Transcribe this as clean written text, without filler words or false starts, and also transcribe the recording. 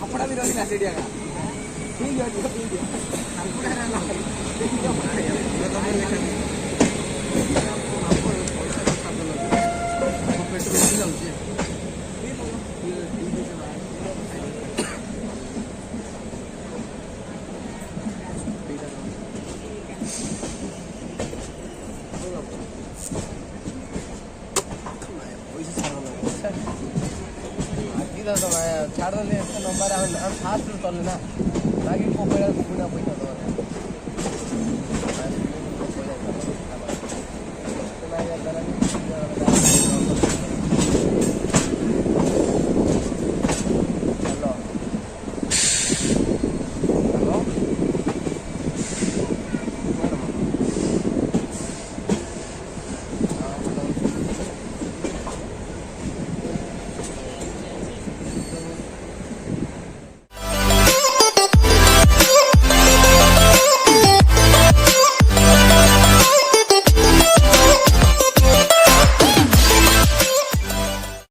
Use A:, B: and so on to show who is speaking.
A: कपड़ा भी रही ना सेडिया का ठीक है ठीक है हमको ना ना देखिए बना है ये तो मैं लिखा आपको पैसा का शब्द लगे वो पेट्रोल नहीं जाऊँ ये टीवी से बाहर छाड़ दे नंबर हम फास्ट चल ना